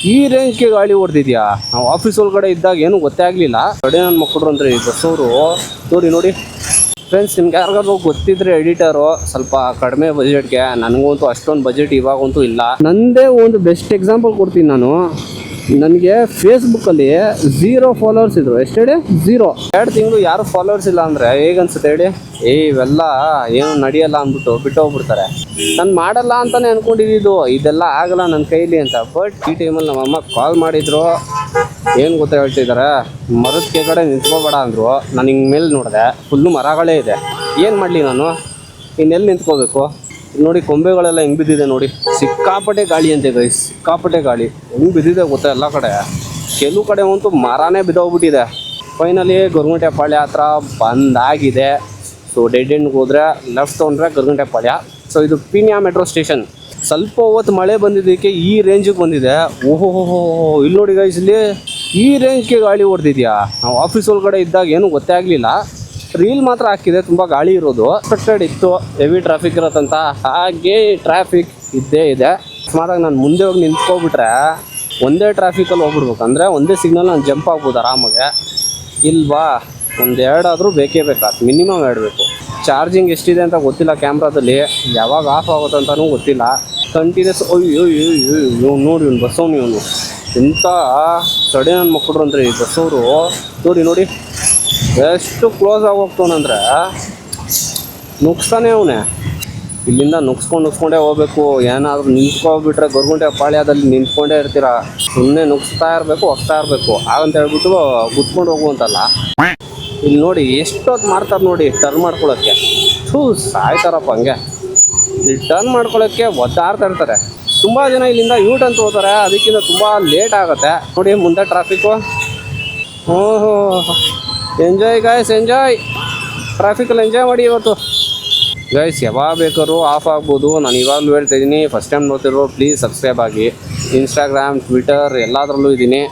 ಈ ರೇಂಜ್ಗೆ ಗಾಳಿ ಹೊಡೆದಿದ್ಯಾ. ನಾವು ಆಫೀಸ್ ಒಳಗಡೆ ಇದ್ದಾಗ ಏನು ಗೊತ್ತೇ ಆಗಲಿಲ್ಲ. ಕಡೆ ನನ್ನ ಮಕ್ಕಳು ಅಂದರೆ ಈ ಬಸ್ಸವರು ನೋಡಿ ಫ್ರೆಂಡ್ಸ್, ನಿಮ್ಗೆ ಯಾರಿಗಾದ್ರು ಗೊತ್ತಿದ್ರೆ ಎಡಿಟರು ಸ್ವಲ್ಪ ಕಡಿಮೆ ಬಜೆಟ್ಗೆ, ನನಗಂತೂ ಅಷ್ಟೊಂದು ಬಜೆಟ್ ಇವಾಗಂತೂ ಇಲ್ಲ. ನಂದೇ ಒಂದು ಬೆಸ್ಟ್ ಎಕ್ಸಾಂಪಲ್ ಕೊಡ್ತೀನಿ ನಾನು. ನನಗೆ ಫೇಸ್ಬುಕ್ಕಲ್ಲಿ 0 ಫಾಲೋವರ್ಸ್ ಇದ್ರು. ಎಷ್ಟು ಹೇಳಿ? 0. 2 ತಿಂಗಳು ಯಾರು ಫಾಲೋವರ್ಸ್ ಇಲ್ಲ ಅಂದರೆ ಹೇಗನ್ಸುತ್ತೆ ಹೇಳಿ? ಇವೆಲ್ಲ ಏನು ನಡೆಯಲ್ಲ ಅಂದ್ಬಿಟ್ಟು ಬಿಟ್ಟು ಹೋಗ್ಬಿಡ್ತಾರೆ. ನಾನು ಮಾಡಲ್ಲ ಅಂತಲೇ ಅಂದ್ಕೊಂಡಿದ್ದು, ಇದೆಲ್ಲ ಆಗಲ್ಲ ನನ್ನ ಕೈಲಿ ಅಂತ. ಬಟ್ ಈ ಟೈಮಲ್ಲಿ ನಮ್ಮಮ್ಮ ಕಾಲ್ ಮಾಡಿದ್ರು. ಏನು ಗೊತ್ತಾ ಹೇಳ್ತಿದ್ದಾರೆ, ಮರದ ಕೆಳಗಡೆ ನಿಂತ್ಕೋಬೇಡ ಅಂದರು. ನಾನು ಹಿಂಗೆ ಮೇಲೆ ನೋಡಿದೆ, ಫುಲ್ಲು ಮರಗಳೇ ಇದೆ. ಏನು ಮಾಡಲಿ ನಾನು? ಇನ್ನೆಲ್ಲಿ ನಿಂತ್ಕೋಬೇಕು ನೋಡಿ? ಕೊಂಬೆಗಳೆಲ್ಲ ಹೆಂಗೆ ಬಿದ್ದಿದೆ ನೋಡಿ. ಸಿಕ್ಕಾಪಟ್ಟೆ ಗಾಳಿ ಅಂತೆ ಗೈಸ್, ಸಿಕ್ಕಾಪಟ್ಟೆ ಗಾಳಿ ಹೆಂಗೆ ಬಿದ್ದಿದೆ ಗೊತ್ತಾ? ಎಲ್ಲ ಕಡೆ, ಕೆಲವು ಕಡೆ ಅಂತೂ ಮರನೇ ಬಿದ್ದೋಗ್ಬಿಟ್ಟಿದೆ. ಫೈನಲಿ ಗೊರಗುಂಟೆ ಪಾಳ್ಯ ಹತ್ರ ಬಂದಾಗಿದೆ. ಸೊ ಡೆಡ್ ಎಂಡ್ಗೆ ಹೋದರೆ ಲೆಫ್ಟ್ ತೊಗೊಂಡ್ರೆ ಗೊರಗುಂಟೆ ಪಾಳ್ಯ. ಸೊ ಇದು ಪೀಣ್ಯ ಮೆಟ್ರೋ ಸ್ಟೇಷನ್. ಸ್ವಲ್ಪ ಹೊತ್ತು ಮಳೆ ಬಂದಿದ್ದಕ್ಕೆ ಈ ರೇಂಜಿಗೆ ಬಂದಿದೆ. ಓಹೋ, ಇಲ್ಲಿ ನೋಡಿ ಗೈಸ್, ಇಲ್ಲಿ ಈ ರೇಂಜ್ಗೆ ಗಾಳಿ ಹೊಡೆದಿದ್ಯಾ. ನಾವು ಆಫೀಸ್ ಒಳಗಡೆ ಇದ್ದಾಗ ಏನು ಗೊತ್ತೇ ಆಗಲಿಲ್ಲ. ರೀಲ್ ಮಾತ್ರ ಹಾಕಿದೆ, ತುಂಬ ಗಾಳಿ ಇರೋದು. ಎಕ್ಸ್ಪೆಕ್ಟೆಡ್ ಇತ್ತು ಹೆವಿ ಟ್ರಾಫಿಕ್ ಇರತ್ತಂತ, ಹಾಗೆ ಟ್ರಾಫಿಕ್ ಇದ್ದೇ ಇದೆ. ಅಕಸ್ಮಾತಾಗಿ ನಾನು ಮುಂದೆ ಹೋಗಿ ನಿಂತ್ಕೊಬಿಟ್ರೆ ಒಂದೇ ಟ್ರಾಫಿಕಲ್ಲಿ ಹೋಗ್ಬಿಡ್ಬೇಕು. ಅಂದರೆ ಒಂದೇ ಸಿಗ್ನಲ್ ನಾನು ಜಂಪ್ ಆಗ್ಬೋದು ಆರಾಮಾಗೆ. ಇಲ್ವಾ, ಒಂದು 2 ಆದರೂ ಬೇಕೇ ಬೇಕಾಗ್ತದೆ, ಮಿನಿಮಮ್ 2 ಬೇಕು. ಚಾರ್ಜಿಂಗ್ ಎಷ್ಟಿದೆ ಅಂತ ಗೊತ್ತಿಲ್ಲ ಕ್ಯಾಮ್ರಾದಲ್ಲಿ, ಯಾವಾಗ ಆಫ್ ಆಗುತ್ತಂತನೂ ಗೊತ್ತಿಲ್ಲ. ಕಂಟಿನ್ಯೂಸ್ ಅಯ್ಯೋ ನೋಡಿ ಇವನು ಬಸ್ಸವನು, ಇವನು ಎಂಥ ಸಡೆ ನನ್ನ ಮಕ್ಕಳು ಅಂದರೆ ಈ ಬಸ್ಸವರು. ನೋಡಿ ಎಷ್ಟು ಕ್ಲೋಸ್ ಆಗಿ ಹೋಗ್ತಾನಂದ್ರೆ ನುಗ್ಸ್ತಾನೆ ಅವನೇ. ಇಲ್ಲಿಂದ ನುಗ್ಸ್ಕೊಂಡೇ ಹೋಗ್ಬೇಕು. ಏನಾದರೂ ನಿಂತ್ಕೊಬಿಟ್ರೆ ಗೊರಗುಂಟೆ ಪಾಳ್ಯದಲ್ಲಿ ನಿಂತ್ಕೊಂಡೇ ಇರ್ತೀರ. ಸುಮ್ಮನೆ ನುಗ್ಸ್ತಾ ಇರಬೇಕು, ಹೋಗ್ತಾ ಇರಬೇಕು. ಹಾಗಂತ ಹೇಳ್ಬಿಟ್ಟು ಗುತ್ಕೊಂಡು ಹೋಗುವಂತಲ್ಲ. ಇಲ್ಲಿ ನೋಡಿ ಎಷ್ಟೊತ್ತು ಮಾಡ್ತಾರೆ ನೋಡಿ ಟರ್ನ್ ಮಾಡ್ಕೊಳ್ಳೋಕ್ಕೆ. ಸಾಯ್ತಾರಪ್ಪ ಹಂಗೆ. ಇಲ್ಲಿ ಟರ್ನ್ ಮಾಡ್ಕೊಳ್ಳೋಕ್ಕೆ ಒದ್ದಾಡ್ತಾ ಇರ್ತಾರೆ. ತುಂಬ ಜನ ಇಲ್ಲಿಂದ ಯೂಟರ್ನ್ ಹೋಗ್ತಾರೆ, ಅದಕ್ಕಿಂತ ತುಂಬ ಲೇಟ್ ಆಗುತ್ತೆ. ನೋಡಿ ಮುಂದೆ ಟ್ರಾಫಿಕ್ಕು. ಓಹೋ, ಎಂಜಾಯ್ ಗಾಯ್ಸ್, ಎಂಜಾಯ್. ಟ್ರಾಫಿಕಲ್ಲಿ ಎಂಜಾಯ್ ಮಾಡಿ ಇವತ್ತು ಗೈಸ್. ಯಾವಾಗ ಬೇಕಾದ್ರೂ ಆಫ್ ಆಗ್ಬೋದು. ನಾನು ಇವಾಗಲೂ ಹೇಳ್ತಾ ಇದ್ದೀನಿ, ಫಸ್ಟ್ ಟೈಮ್ ನೋಡ್ತಿರೋ ಪ್ಲೀಸ್ ಸಬ್ಸ್ಕ್ರೈಬ್ ಆಗಿ. ಇನ್ಸ್ಟಾಗ್ರಾಮ್, ಟ್ವಿಟರ್ ಎಲ್ಲದರಲ್ಲೂ ಇದ್ದೀನಿ,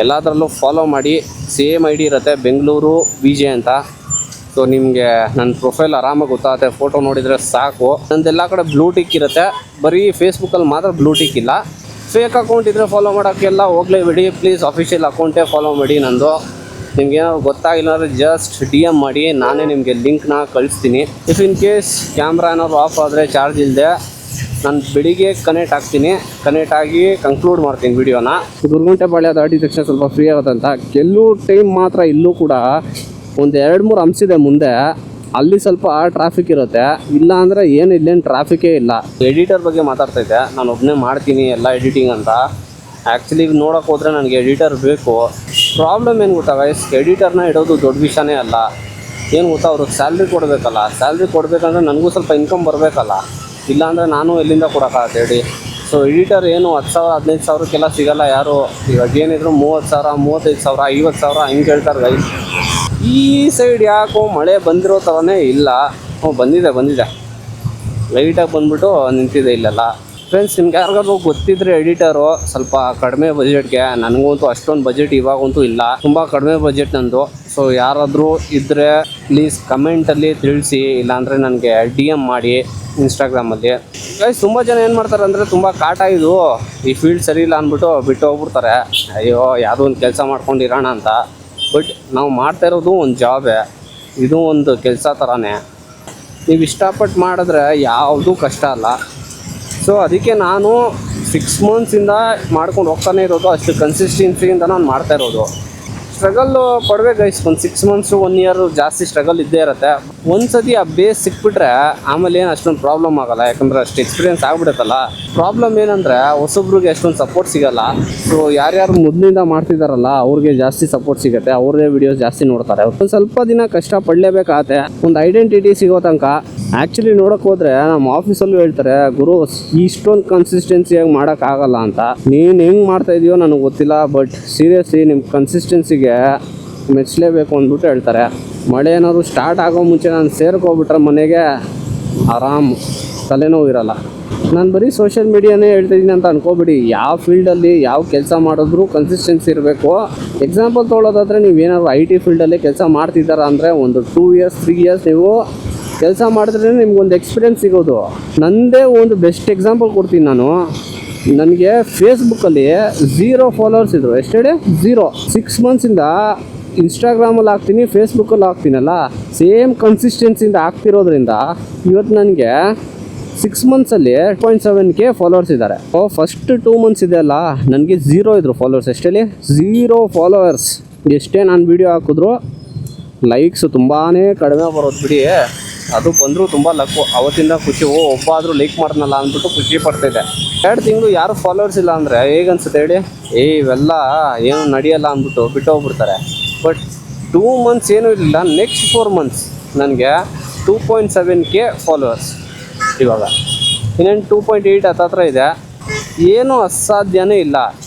ಎಲ್ಲದರಲ್ಲೂ ಫಾಲೋ ಮಾಡಿ. ಸೇಮ್ ID ಇರುತ್ತೆ, ಬೆಂಗಳೂರು BJ ಅಂತ. ಸೊ ನಿಮಗೆ ನನ್ನ ಪ್ರೊಫೈಲ್ ಆರಾಮಾಗಿ ಗೊತ್ತಾಗುತ್ತೆ, ಫೋಟೋ ನೋಡಿದರೆ ಸಾಕು. ನಂದೆಲ್ಲ ಕಡೆ ಬ್ಲೂ ಟಿಕ್ ಇರುತ್ತೆ, ಬರೀ ಫೇಸ್ಬುಕ್ಕಲ್ಲಿ ಮಾತ್ರ ಬ್ಲೂ ಟಿಕ್ ಇಲ್ಲ. ಫೇಕ್ ಅಕೌಂಟ್ ಇದ್ದರೆ ಫಾಲೋ ಮಾಡೋಕ್ಕೆಲ್ಲ ಹೋಗಲೇಬೇಡಿ ಪ್ಲೀಸ್. ಅಫಿಷಿಯಲ್ ಅಕೌಂಟೇ ಫಾಲೋ ಮಾಡಿ ನಂದು. ನಿಮ್ಗೇನಾದ್ರು ಗೊತ್ತಾಗಿಲ್ಲ ಅಂದರೆ ಜಸ್ಟ್ DM ಮಾಡಿ, ನಾನೇ ನಿಮಗೆ ಲಿಂಕ್ನ ಕಳಿಸ್ತೀನಿ. ಇಫ್ ಇನ್ ಕೇಸ್ ಕ್ಯಾಮ್ರಾ ಏನಾದ್ರು ಆಫ್ ಆದರೆ ಚಾರ್ಜ್ ಇಲ್ಲದೆ ನಾನು ಬೆಳಿಗ್ಗೆ ಕನೆಕ್ಟ್ ಆಗ್ತೀನಿ. ಕನೆಕ್ಟ್ ಆಗಿ ಕಂಕ್ಲೂಡ್ ಮಾಡ್ತೀನಿ ವಿಡಿಯೋನ. ಗೊರಗುಂಟೆ ಪಾಳ್ಯ ದಾಟಿದ ತಕ್ಷಣ ಸ್ವಲ್ಪ ಫ್ರೀ ಆಗುತ್ತಂತ. ಕೆಲವು ಟೈಮ್ ಮಾತ್ರ ಇಲ್ಲೂ ಕೂಡ ಒಂದು 2-3 ಅಂಶಿದೆ ಮುಂದೆ, ಅಲ್ಲಿ ಸ್ವಲ್ಪ ಟ್ರಾಫಿಕ್ ಇರುತ್ತೆ. ಇಲ್ಲ ಅಂದರೆ ಇಲ್ಲೇನು ಟ್ರಾಫಿಕೇ ಇಲ್ಲ. ಎಡಿಟರ್ ಬಗ್ಗೆ ಮಾತಾಡ್ತಾಯಿದ್ದೆ, ನಾನು ಒಬ್ಬನೇ ಮಾಡ್ತೀನಿ ಎಲ್ಲ ಎಡಿಟಿಂಗ್ ಅಂತ. ಆ್ಯಕ್ಚುಲಿ ನೋಡೋಕೆ ಹೋದರೆ ನನಗೆ ಎಡಿಟರ್ ಬೇಕು. ಪ್ರಾಬ್ಲಮ್ ಏನು ಗೊತ್ತಾ ಗೈಸ್, ಎಡಿಟರ್ನ ಇಡೋದು ದೊಡ್ಡ ವಿಷಯನೇ ಅಲ್ಲ. ಏನು ಗೊತ್ತಾ, ಅವ್ರಿಗೆ ಸ್ಯಾಲ್ರಿ ಕೊಡಬೇಕಲ್ಲ. ಸ್ಯಾಲ್ರಿ ಕೊಡಬೇಕಂದ್ರೆ ನನಗೂ ಸ್ವಲ್ಪ ಇನ್ಕಮ್ ಬರಬೇಕಲ್ಲ. ಇಲ್ಲಾಂದರೆ ನಾನು ಎಲ್ಲಿಂದ ಕೊಡೋಕ್ಕಾಗತ್ತೆ ಹೇಳಿ. ಸೊ ಎಡಿಟರ್ ಏನು 10,000 15,000ಕ್ಕೆಲ್ಲ ಸಿಗೋಲ್ಲ ಯಾರು. ಇವಾಗ ಏನಿದ್ರು 30,000 35,000 50,000 ಹಿಂಗೆ ಹೇಳ್ತಾರೆ ಗೈಸ್. ಈ ಸೈಡ್ ಯಾಕೋ ಮಳೆ ಬಂದಿರೋ ಥರನೇ ಇಲ್ಲ. ಬಂದಿದೆ ಲೈಟಾಗಿ ಬಂದ್ಬಿಟ್ಟು ನಿಂತಿದೆ ಇಲ್ಲೆಲ್ಲ. ಫ್ರೆಂಡ್ಸ್, ನಿಮ್ಗೆ ಯಾರಿಗಾದ್ರು ಗೊತ್ತಿದ್ರೆ ಎಡಿಟರು ಸ್ವಲ್ಪ ಕಡಿಮೆ ಬಜೆಟ್ಗೆ, ನನಗಂತೂ ಅಷ್ಟೊಂದು ಬಜೆಟ್ ಇವಾಗಂತೂ ಇಲ್ಲ, ತುಂಬ ಕಡಿಮೆ ಬಜೆಟ್ ನಂದು. ಸೊ ಯಾರಾದರೂ ಇದ್ದರೆ ಪ್ಲೀಸ್ ಕಮೆಂಟಲ್ಲಿ ತಿಳಿಸಿ, ಇಲ್ಲಾಂದರೆ ನನಗೆ DM ಮಾಡಿ ಇನ್ಸ್ಟಾಗ್ರಾಮಲ್ಲಿ. ಗೈಸ್, ತುಂಬ ಜನ ಏನು ಮಾಡ್ತಾರೆ ಅಂದರೆ, ತುಂಬ ಕಾಟ ಇದು, ಈ ಫೀಲ್ಡ್ ಸರಿ ಇಲ್ಲ ಅಂದ್ಬಿಟ್ಟು ಬಿಟ್ಟು ಹೋಗ್ಬಿಡ್ತಾರೆ. ಅಯ್ಯೋ ಯಾವುದೋ ಒಂದು ಕೆಲಸ ಮಾಡ್ಕೊಂಡಿರೋಣ ಅಂತ. ಬಟ್ ನಾವು ಮಾಡ್ತಾ ಇರೋದು ಒಂದು ಜಾಬೇ, ಇದು ಒಂದು ಕೆಲಸ ಥರನೇ. ನೀವು ಇಷ್ಟಪಟ್ಟು ಮಾಡಿದ್ರೆ ಯಾವುದೂ ಕಷ್ಟ ಅಲ್ಲ. ಸೊ ಅದಕ್ಕೆ ನಾನು 6 ಮಂತ್ಸಿಂದ ಮಾಡ್ಕೊಂಡು ಹೋಗ್ತಾನೆ ಇರೋದು. ಅಷ್ಟು ಕನ್ಸಿಸ್ಟೆನ್ಸಿಯಿಂದ ನಾನು ಮಾಡ್ತಾ ಇರೋದು. ಸ್ಟ್ರಗಲ್ಲು ಪಡ್ಬೇಕು ಗೈಸ್. ಒಂದು 6 ಮಂತ್ಸು 1 ಇಯರ್ ಜಾಸ್ತಿ ಸ್ಟ್ರಗಲ್ ಇದ್ದೇ ಇರುತ್ತೆ. ಒಂದು ಸತಿ ಆ ಬೇಸ್ ಸಿಕ್ಬಿಟ್ರೆ ಆಮೇಲೆ ಏನು ಅಷ್ಟೊಂದು ಪ್ರಾಬ್ಲಮ್ ಆಗೋಲ್ಲ, ಯಾಕಂದರೆ ಅಷ್ಟು ಎಕ್ಸ್ಪೀರಿಯೆನ್ಸ್ ಆಗಿಬಿಡುತ್ತಲ್ಲ. ಪ್ರಾಬ್ಲಮ್ ಏನಂದರೆ ಹೊಸಬ್ರಿಗೆ ಅಷ್ಟೊಂದು ಸಪೋರ್ಟ್ ಸಿಗೋಲ್ಲ. ಸೊ ಯಾರ್ಯಾರು ಮೊದಲಿಂದ ಮಾಡ್ತಿದ್ದಾರಲ್ಲ ಅವ್ರಿಗೆ ಜಾಸ್ತಿ ಸಪೋರ್ಟ್ ಸಿಗುತ್ತೆ, ಅವ್ರದೇ ವೀಡಿಯೋಸ್ ಜಾಸ್ತಿ ನೋಡ್ತಾರೆ. ಒಂದು ಸ್ವಲ್ಪ ದಿನ ಕಷ್ಟ ಪಡಲೇಬೇಕಾಗತ್ತೆ ಒಂದು ಐಡೆಂಟಿಟಿ ಸಿಗೋ ತನಕ. ಆ್ಯಕ್ಚುಲಿ ನೋಡೋಕೆ ಹೋದರೆ ನಮ್ಮ ಆಫೀಸಲ್ಲೂ ಹೇಳ್ತಾರೆ, ಗುರು ಇಷ್ಟೊಂದು ಕನ್ಸಿಸ್ಟೆನ್ಸಿಯಾಗಿ ಮಾಡೋಕ್ಕಾಗಲ್ಲ ಅಂತ. ನೀನು ಹೆಂಗೆ ಮಾಡ್ತಾಯಿದೆಯೋ ನನಗೆ ಗೊತ್ತಿಲ್ಲ, ಬಟ್ ಸೀರಿಯಸ್ಲಿ ನಿಮ್ಮ ಕನ್ಸಿಸ್ಟೆನ್ಸಿಗೆ ಮೆಚ್ಚಲೇಬೇಕು ಅಂದ್ಬಿಟ್ಟು ಹೇಳ್ತಾರೆ. ಮಳೆ ಏನಾದ್ರು ಸ್ಟಾರ್ಟ್ ಆಗೋ ಮುಂಚೆ ನಾನು ಸೇರ್ಕೊಬಿಟ್ರೆ ಮನೆಗೆ ಆರಾಮ್, ತಲೆನೋವು ಇರೋಲ್ಲ. ನಾನು ಬರೀ ಸೋಷಿಯಲ್ ಮೀಡಿಯಾನೇ ಹೇಳ್ತಿದ್ದೀನಿ ಅಂತ ಅನ್ಕೋಬಿಡಿ. ಯಾವ ಫೀಲ್ಡಲ್ಲಿ ಯಾವ ಕೆಲಸ ಮಾಡಿದ್ರೂ ಕನ್ಸಿಸ್ಟೆನ್ಸಿ ಇರಬೇಕು. ಎಕ್ಸಾಂಪಲ್ ತೊಗೊಳೋದಾದರೆ, ನೀವೇನಾದ್ರು IT ಫೀಲ್ಡಲ್ಲಿ ಕೆಲಸ ಮಾಡ್ತಿದ್ದಾರ ಅಂದರೆ ಒಂದು 2 ಇಯರ್ಸ್ 3 ಇಯರ್ಸ್ ನೀವು ಕೆಲಸ ಮಾಡಿದ್ರೆ ನಿಮ್ಗೊಂದು ಎಕ್ಸ್ಪೀರಿಯೆನ್ಸ್ ಸಿಗೋದು. ನನ್ನದೇ ಒಂದು ಬೆಸ್ಟ್ ಎಕ್ಸಾಂಪಲ್ ಕೊಡ್ತೀನಿ ನಾನು. ನನಗೆ ಫೇಸ್ಬುಕ್ಕಲ್ಲಿ 0 ಫಾಲೋವರ್ಸ್ ಇದ್ರು. ಎಷ್ಟು ಹೇಳಿ? 0. 6 ಮಂತ್ಸಿಂದ ಇನ್ಸ್ಟಾಗ್ರಾಮಲ್ಲಿ ಹಾಕ್ತೀನಿ, ಫೇಸ್ಬುಕ್ಕಲ್ಲಿ ಹಾಕ್ತೀನಲ್ಲ, ಸೇಮ್ ಕನ್ಸಿಸ್ಟೆನ್ಸಿಯಿಂದ ಆಗ್ತಿರೋದ್ರಿಂದ ಇವತ್ತು ನನಗೆ 6 ಮಂತ್ಸಲ್ಲಿ 0.7K ಫಾಲೋವರ್ಸ್ ಇದ್ದಾರೆ. ಫಸ್ಟ್ 2 ಮಂತ್ಸ್ ಇದೆ ಅಲ್ಲ, ನನಗೆ 0 ಇದ್ರು ಫಾಲೋವರ್ಸ್. ಎಷ್ಟೇಳಿ? 0 ಫಾಲೋವರ್ಸ್. ಎಷ್ಟೇ ನಾನು ವೀಡಿಯೋ ಹಾಕಿದ್ರು ಲೈಕ್ಸು ತುಂಬಾ ಕಡಿಮೆ ಬರೋದು ಬಿಡಿ. ಅದು ಬಂದರೂ ತುಂಬ ಲಕ್ಕು. ಅವತ್ತಿಂದ ಖುಷಿ, ಒಬ್ಬ ಆದರೂ ಲೈಕ್ ಮಾಡ್ನಲ್ಲ ಅಂದ್ಬಿಟ್ಟು ಖುಷಿ ಪಡ್ತಿದ್ದೆ. 2 ತಿಂಗಳು ಯಾರು ಫಾಲೋವರ್ಸ್ ಇಲ್ಲ ಅಂದರೆ ಹೇಗನ್ಸುತ್ತೆ ಹೇಳಿ? ಇವೆಲ್ಲ ಏನು ನಡೆಯಲ್ಲ ಅಂದ್ಬಿಟ್ಟು ಬಿಟ್ಟು ಹೋಗ್ಬಿಡ್ತಾರೆ. ಬಟ್ 2 ಮಂತ್ಸ್ ಏನೂ ಇರಲಿಲ್ಲ. ನೆಕ್ಸ್ಟ್ 4 ಮಂತ್ಸ್ ನನಗೆ 2.7K ಫಾಲೋವರ್ಸ್. ಇವಾಗ ಇನ್ನೇನು 2.8 ಹತ್ರ ಇದೆ. ಏನೂ ಅಸಾಧ್ಯನೇ ಇಲ್ಲ.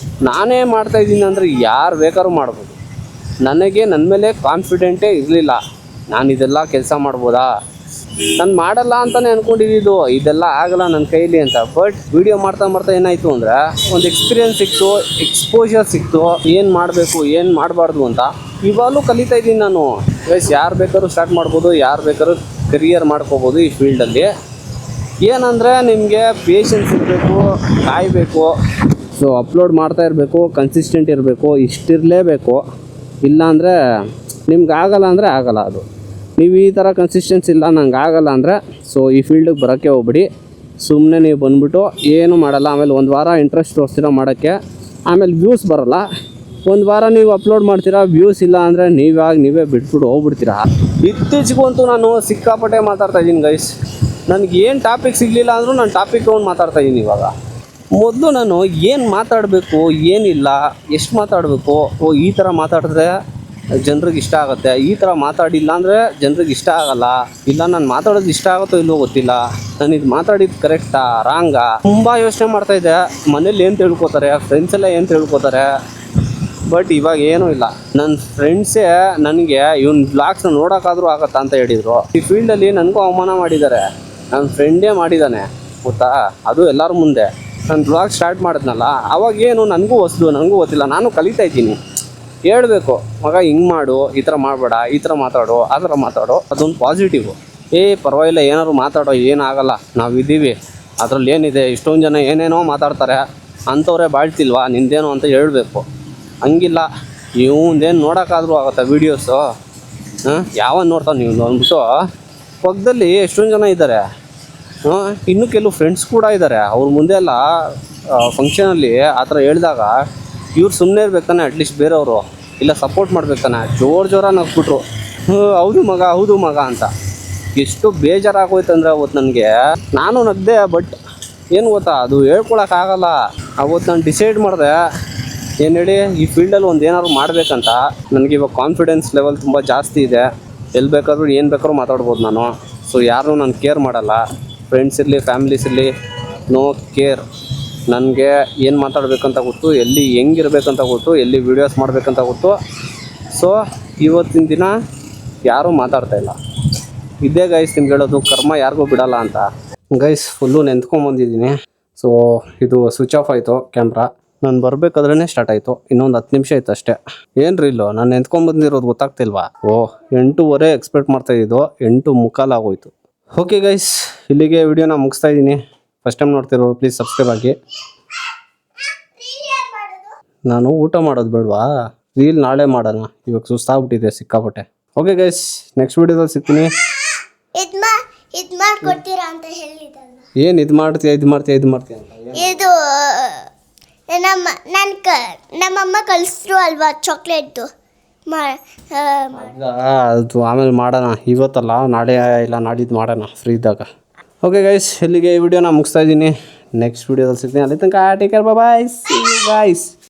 ನಾನೇ ಮಾಡ್ತಾಯಿದ್ದೀನಿ ಅಂದರೆ ಯಾರು ಬೇಕಾದ್ರೂ ಮಾಡ್ಬೋದು. ನನಗೆ ನನ್ನ ಮೇಲೆ ಕಾನ್ಫಿಡೆಂಟೇ ಇರಲಿಲ್ಲ, ನಾನು ಇದೆಲ್ಲ ಕೆಲಸ ಮಾಡ್ಬೋದಾ, ನಾನು ಮಾಡಲ್ಲ ಅಂತಲೇ ಅಂದ್ಕೊಂಡಿದ್ದು, ಇದೆಲ್ಲ ಆಗಲ್ಲ ನನ್ನ ಕೈಲಿ ಅಂತ. ಬಟ್ ವಿಡಿಯೋ ಮಾಡ್ತಾ ಏನಾಯಿತು ಅಂದರೆ ಒಂದು ಎಕ್ಸ್ಪೀರಿಯನ್ಸ್ ಸಿಕ್ತು, ಎಕ್ಸ್ಪೋಜರ್ ಸಿಕ್ತು, ಏನು ಮಾಡಬೇಕು ಏನು ಮಾಡಬಾರ್ದು ಅಂತ. ಇವಾಗಲೂ ಕಲಿತಾ ಇದ್ದೀನಿ ನಾನು. ಯಾರು ಬೇಕಾದ್ರೂ ಸ್ಟಾರ್ಟ್ ಮಾಡ್ಬೋದು, ಯಾರು ಬೇಕಾದ್ರೂ ಕರಿಯರ್ ಮಾಡ್ಕೋಬೋದು ಈ ಫೀಲ್ಡಲ್ಲಿ. ಏನಂದರೆ ನಿಮಗೆ ಪೇಷನ್ಸ್ ಇರಬೇಕು, ಕಾಯಬೇಕು. ಸೊ ಅಪ್ಲೋಡ್ ಮಾಡ್ತಾ ಇರಬೇಕು, ಕನ್ಸಿಸ್ಟೆಂಟ್ ಇರಬೇಕು, ಇಷ್ಟಿರಲೇಬೇಕು. ಇಲ್ಲಾಂದರೆ ನಿಮ್ಗೆ ಆಗಲ್ಲ ಅಂದರೆ ಆಗಲ್ಲ. ಅದು ನೀವು ಈ ಥರ ಕನ್ಸಿಸ್ಟೆನ್ಸಿ ಇಲ್ಲ, ನಂಗೆ ಆಗಲ್ಲ ಅಂದರೆ ಸೊ ಈ ಫೀಲ್ಡಿಗೆ ಬರೋಕ್ಕೆ ಹೋಗ್ಬಿಡಿ. ಸುಮ್ಮನೆ ನೀವು ಬಂದುಬಿಟ್ಟು ಏನೂ ಮಾಡಲ್ಲ. ಆಮೇಲೆ ಒಂದು ವಾರ ಇಂಟ್ರೆಸ್ಟ್ ತೋರಿಸ್ತೀರ ಮಾಡೋಕ್ಕೆ, ಆಮೇಲೆ ವ್ಯೂಸ್ ಬರೋಲ್ಲ. ಒಂದು ವಾರ ನೀವು ಅಪ್ಲೋಡ್ ಮಾಡ್ತೀರಾ, ವ್ಯೂಸ್ ಇಲ್ಲ ಅಂದರೆ ನೀವೇ ಬಿಟ್ಬಿಟ್ಟು ಹೋಗ್ಬಿಡ್ತೀರಾ. ಇತ್ತೀಚೆಗಂತೂ ನಾನು ಸಿಕ್ಕಾಪಟ್ಟೆ ಮಾತಾಡ್ತಾ ಇದ್ದೀನಿ ಗೈಸ್. ನನಗೆ ಏನು ಟಾಪಿಕ್ ಸಿಗಲಿಲ್ಲ ಅಂದರೂ ನಾನು ಟಾಪಿಕ್ ತೊಗೊಂಡು ಮಾತಾಡ್ತಾ ಇದ್ದೀನಿ ಇವಾಗ. ಮೊದಲು ನಾನು ಏನು ಮಾತಾಡಬೇಕು, ಏನಿಲ್ಲ, ಎಷ್ಟು ಮಾತಾಡಬೇಕು, ಈ ಥರ ಮಾತಾಡಿದ್ರೆ ಜನರಿಗೆ ಇಷ್ಟ ಆಗುತ್ತೆ, ಈ ಥರ ಮಾತಾಡಿಲ್ಲ ಅಂದರೆ ಜನರಿಗೆ ಇಷ್ಟ ಆಗಲ್ಲ, ಇಲ್ಲ ನಾನು ಮಾತಾಡೋದು ಇಷ್ಟ ಆಗುತ್ತೋ ಇಲ್ಲವೋ ಗೊತ್ತಿಲ್ಲ, ನಾನು ಇದು ಮಾತಾಡಿದ್ದು ಕರೆಕ್ಟಾ ರಾಂಗಾ, ತುಂಬ ಯೋಚನೆ ಮಾಡ್ತಾಯಿದ್ದೆ. ಮನೇಲಿ ಏನು ತಿಳ್ಕೊತಾರೆ, ಫ್ರೆಂಡ್ಸ್ ಎಲ್ಲ ಏನು ತಿಳ್ಕೊತಾರೆ. ಬಟ್ ಇವಾಗ ಏನೂ ಇಲ್ಲ. ನನ್ನ ಫ್ರೆಂಡ್ಸೇ ನನಗೆ ಇವ್ನ ಬ್ಲಾಗ್ಸ್ನ ನೋಡೋಕ್ಕಾದ್ರೂ ಆಗತ್ತಾ ಅಂತ ಹೇಳಿದರು. ಈ ಫೀಲ್ಡಲ್ಲಿ ನನಗೂ ಅವಮಾನ ಮಾಡಿದ್ದಾರೆ. ನನ್ನ ಫ್ರೆಂಡೇ ಮಾಡಿದ್ದಾನೆ ಗೊತ್ತಾ, ಅದು ಎಲ್ಲರ ಮುಂದೆ. ನಾನು ಬ್ಲಾಗ್ ಸ್ಟಾರ್ಟ್ ಮಾಡಿದ್ನಲ್ಲ ಅವಾಗ ಏನು ನನಗೂ ಹೊಸದು, ನನಗೂ ಗೊತ್ತಿಲ್ಲ, ನಾನು ಕಲಿತಾ ಇದ್ದೀನಿ. ಹೇಳಬೇಕು ಮಗ ಹಿಂಗೆ ಮಾಡು, ಈ ಥರ ಮಾಡಬೇಡ, ಈ ಥರ ಮಾತಾಡು, ಆ ಥರ ಮಾತಾಡು, ಅದೊಂದು ಪಾಸಿಟಿವು. ಪರವಾಗಿಲ್ಲ, ಏನಾದ್ರು ಮಾತಾಡೋ, ಏನಾಗಲ್ಲ, ನಾವಿದ್ದೀವಿ, ಅದರಲ್ಲಿ ಏನಿದೆ. ಇಷ್ಟೊಂದು ಜನ ಏನೇನೋ ಮಾತಾಡ್ತಾರೆ, ಅಂಥವ್ರೇ ಬಾಳ್ತಿಲ್ವಾ ನಿಂದೇನೋ ಅಂತ ಹೇಳಬೇಕು. ಹಂಗಿಲ್ಲ, ಇವಂದೇನು ನೋಡೋಕ್ಕಾದ್ರೂ ಆಗುತ್ತೆ ವೀಡಿಯೋಸು. ಯಾವನು ನೋಡ್ತಾವೆ ನೀವು ಅಂದ್ಬಿಟ್ಟು ಪಕ್ಕದಲ್ಲಿ ಎಷ್ಟೊಂದು ಜನ ಇದ್ದಾರೆ. ಇನ್ನೂ ಕೆಲವು ಫ್ರೆಂಡ್ಸ್ ಕೂಡ ಇದ್ದಾರೆ. ಅವ್ರ ಮುಂದೆ ಎಲ್ಲ ಫಂಕ್ಷನಲ್ಲಿ ಆ ಥರ ಹೇಳಿದಾಗ ಇವ್ರು ಸುಮ್ಮನೆ ಇರ್ಬೇಕಾನೆ, ಅಟ್ಲೀಸ್ಟ್ ಬೇರೆಯವರು ಇಲ್ಲ ಸಪೋರ್ಟ್ ಮಾಡ್ಬೇಕಾನೆ. ಜೋರಾಗಿ ನಗ್ಬಿಟ್ರು, ಹೌದು ಮಗ ಅಂತ. ಎಷ್ಟು ಬೇಜಾರಾಗೋಯ್ತು ಅಂದರೆ ಅವತ್ತು ನನಗೆ. ನಾನು ನಗ್ದೆ, ಬಟ್ ಏನು ಗೊತ್ತಾ, ಅದು ಹೇಳ್ಕೊಳಕ್ಕಾಗಲ್ಲ. ಅವತ್ತು ನಾನು ಡಿಸೈಡ್ ಮಾಡಿದೆ, ಏನು ಹೇಳಿ, ಈ ಫೀಲ್ಡಲ್ಲಿ ಒಂದು ಏನಾದ್ರು ಮಾಡಬೇಕಂತ. ನನಗೆ ಇವಾಗ ಕಾನ್ಫಿಡೆನ್ಸ್ ಲೆವೆಲ್ ತುಂಬ ಜಾಸ್ತಿ ಇದೆ. ಎಲ್ಲಿ ಬೇಕಾದ್ರೂ ಏನು ಬೇಕಾದ್ರೂ ಮಾತಾಡ್ಬೋದು ನಾನು. ಸೊ ಯಾರೂ ನಾನು ಕೇರ್ ಮಾಡಲ್ಲ. ಫ್ರೆಂಡ್ಸ್ ಇರಲಿ, ಫ್ಯಾಮಿಲೀಸ್ ಇರಲಿ, ನೋ ಕೇರ್. ನನಗೆ ಏನು ಮಾತಾಡಬೇಕಂತ ಗೊತ್ತು, ಎಲ್ಲಿ ಹೆಂಗಿರ್ಬೇಕಂತ ಗೊತ್ತು, ಎಲ್ಲಿ ವೀಡಿಯೋಸ್ ಮಾಡಬೇಕಂತ ಗೊತ್ತು. ಸೊ ಇವತ್ತಿನ ದಿನ ಯಾರೂ ಮಾತಾಡ್ತಾಯಿಲ್ಲ. ಇದೇ ಗೈಸ್ ನಿಮ್ಗೆ ಹೇಳೋದು, ಕರ್ಮ ಯಾರಿಗೂ ಬಿಡಲ್ಲ ಅಂತ. ಗೈಸ್ ಫುಲ್ಲು ನೆಂತ್ಕೊಂಬಂದಿದ್ದೀನಿ. ಸೊ ಇದು ಸ್ವಿಚ್ ಆಫ್ ಆಯಿತು ಕ್ಯಾಮ್ರಾ. ನಾನು ಬರಬೇಕಾದ್ರೇ ಸ್ಟಾರ್ಟ್ ಆಯಿತು. ಇನ್ನೊಂದು 10 ನಿಮಿಷ ಆಯ್ತು ಅಷ್ಟೇ. ಏನು ರೀ ಇಲ್ಲೋ ನಾನು ನೆಂತ್ಕೊಂಬಂದಿರೋದು ಗೊತ್ತಾಗ್ತಿಲ್ವಾ? 8:15 ಎಕ್ಸ್ಪೆಕ್ಟ್ ಮಾಡ್ತಾಯಿದ್ದು, 8:45 ಆಗೋಯ್ತು. ಓಕೆ ಗೈಸ್, ಇಲ್ಲಿಗೆ ವಿಡಿಯೋನ ಮುಗಿಸ್ತಾ ಇದ್ದೀನಿ. ಫಸ್ಟ್ ಟೈಮ್ ನೋಡ್ತಿರೋ ಪ್ಲೀಸ್ ಸಬ್ಸ್ಕ್ರೈಬ್ ಆಗಿ. ನಾನು ಊಟ ಮಾಡೋದು ಬೇಡವಾ? ರೀಲ್ ನಾಳೆ ಮಾಡೋಣ, ಇವಾಗ ಸುಸ್ತಾಗ್ಬಿಟ್ಟಿದೆ ಸಿಕ್ಕಾಪಟ್ಟೆ. ಓಕೆ ಗೈಸ್, ನೆಕ್ಸ್ಟ್ ವಿಡಿಯೋದಲ್ಲಿ ಸಿಗ್ತೀನಿ. ಇದು ಮಾಡ್ಕೊಡ್ತೀರಾ ಅಂತ ಹೇಳಿದಲ್ಲ. ಏನು ಇದು ಮಾಡ್ತೀಯ ಅಂತ? ಇದು ನಮ್ಮಮ್ಮ ಕಳಿಸ್ರು ಅಲ್ವಾ ಚಾಕ್ಲೇಟ್ದು. ಅದು ಆಮೇಲೆ ಮಾಡೋಣ, ಇವತ್ತಲ್ಲ ನಾಳೆ ಇಲ್ಲ ನಾಡಿದ್ದು ಮಾಡೋಣ ಫ್ರೀ ಇದ್ದಾಗ. ಓಕೆ ಗೈಸ್, ಇಲ್ಲಿಗೆ ಈ ವಿಡಿಯೋನ ಮುಗಿಸ್ತಾ ಇದ್ದೀನಿ. ನೆಕ್ಸ್ಟ್ ವಿಡಿಯೋದಲ್ಲಿ ಸಿಗ್ತೀನಿ. ಅಲ್ಲಿ ತನಕ take care, bye, see you guys.